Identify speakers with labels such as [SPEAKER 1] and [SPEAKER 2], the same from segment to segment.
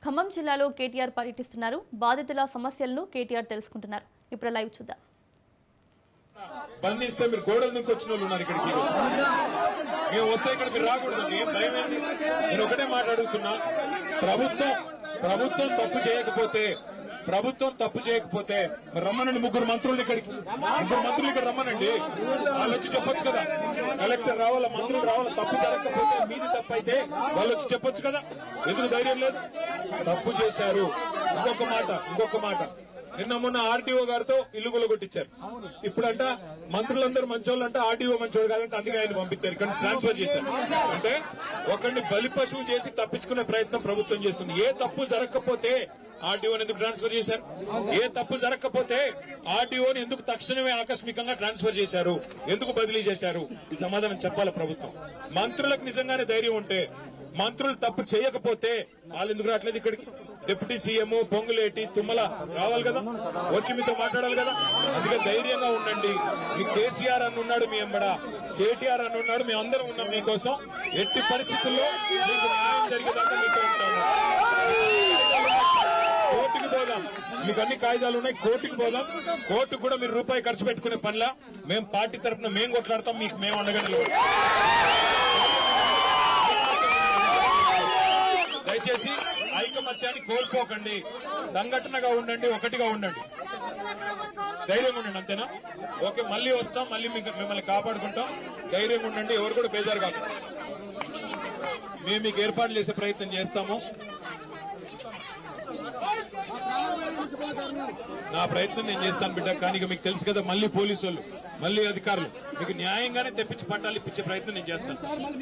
[SPEAKER 1] ఖమ్మం జిల్లాలో కేటీఆర్ పర్యటిస్తున్నారు. బాధితుల సమస్యలను కేటీఆర్ తెలుసుకుంటున్నారు. ఇప్పుడు లైవ్ చూద్దాం.
[SPEAKER 2] బంధిస్తే మీరు గోడల నుంచి వచ్చిన వాళ్ళు ఉన్నారు ఇక్కడికి. మేము వస్తే ఇక్కడ మీరు రాకూడదు. ఏం భయం ఏంది? నేను ఒకటే మాట్లాడుతున్నా, ప్రభుత్వం తప్పు చేయకపోతే రమ్మనండి. ముగ్గురు మంత్రులు ఇక్కడ రమ్మనండి. వాళ్ళు వచ్చి చెప్పొచ్చు కదా. కలెక్టర్ రావాలా, మంత్రులు రావాలా. తప్పు జరగకపోతే మీది తప్పు అయితే వాళ్ళు వచ్చి చెప్పొచ్చు కదా. ఎందుకు ధైర్యం లేదు? తప్పు చేశారు. ఇంకొక మాట నిన్న మొన్న ఆర్టీఓ గారితో ఇల్లు కొలగొట్టించారు. ఇప్పుడంట మంత్రులందరూ మంచోళ్ళంట, ఆర్టీఓ మంచోడు కాదంటే అందుకే ఆయన పంపించారు, ఇక్కడ ట్రాన్స్ఫర్ చేశారు. అంటే ఒకరిని బలి పశువు చేసి తప్పించుకునే ప్రయత్నం ప్రభుత్వం చేస్తుంది. ఏ తప్పు జరగకపోతే ఆర్టీఓని ఎందుకు ట్రాన్స్ఫర్ చేశారు? ఏ తప్పు జరగకపోతే ఆర్టీఓని ఎందుకు తక్షణమే ఆకస్మికంగా ట్రాన్స్ఫర్ చేశారు? ఎందుకు బదిలీ చేశారు? ఈ సమాధానం చెప్పాలి ప్రభుత్వం. మంత్రులకు నిజంగానే ధైర్యం ఉంటే, మంత్రులు తప్పు చేయకపోతే వాళ్ళు ఎందుకు రావట్లేదు ఇక్కడికి? డిప్యూటీ సీఎం పొంగులేటి తుమ్మల రావాలి కదా, వచ్చి మీతో మాట్లాడాలి కదా. అందుకే ధైర్యంగా ఉండండి. మీ కేసీఆర్ అని ఉన్నాడు మీ ఎంబడ, కేటీఆర్ అని ఉన్నాడు, మేము అందరం ఉన్నాం మీకోసం. ఎట్టి పరిస్థితుల్లో మీకు న్యాయం జరిగేదాకా మీతో ఉంటాము. కోర్టుకి పోదాం, మీకు అన్ని కాయిదాలు ఉన్నాయి, కోర్టుకి పోదాం. కోర్టుకు కూడా మీరు రూపాయి ఖర్చు పెట్టుకునే పనిలా మేము పార్టీ తరఫున మేము కొట్లాడతాం, మీకు మేము అండగా నిలబడతాం. దయచేసి ఐకమత్యాన్ని కోల్పోకండి, సంఘటనగా ఉండండి, ఒకటిగా ఉండండి, ధైర్యంగా ఉండండి. అంతేనా? ఓకే, మళ్ళీ వస్తాం, మళ్ళీ మిమ్మల్ని కాపాడుకుంటాం. ధైర్యంగా ఉండండి, ఎవరు కూడా బేజారు కాకుండా మేము మీకు ఏర్పాట్లు చేసే ప్రయత్నం చేస్తాము. నా ప్రయత్నం నేను చేస్తాను బిడ్డ. కానీ మీకు తెలుసు కదా, మళ్ళీ పోలీసు వాళ్ళు, మళ్ళీ అధికారులు మీకు న్యాయంగానే తెప్పించి పట్టాలు ఇప్పించే ప్రయత్నం నేను చేస్తాను.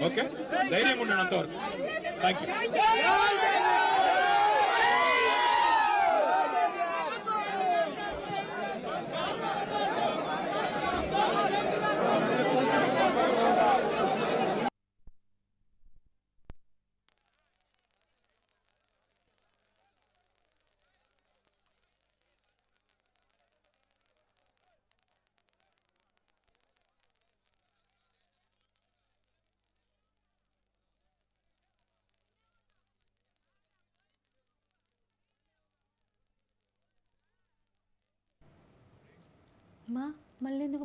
[SPEAKER 2] ఓకే, ధైర్యంగా ఉండండి అంతవరకు. Thank you.
[SPEAKER 1] మళ్ళీ ఎందుకు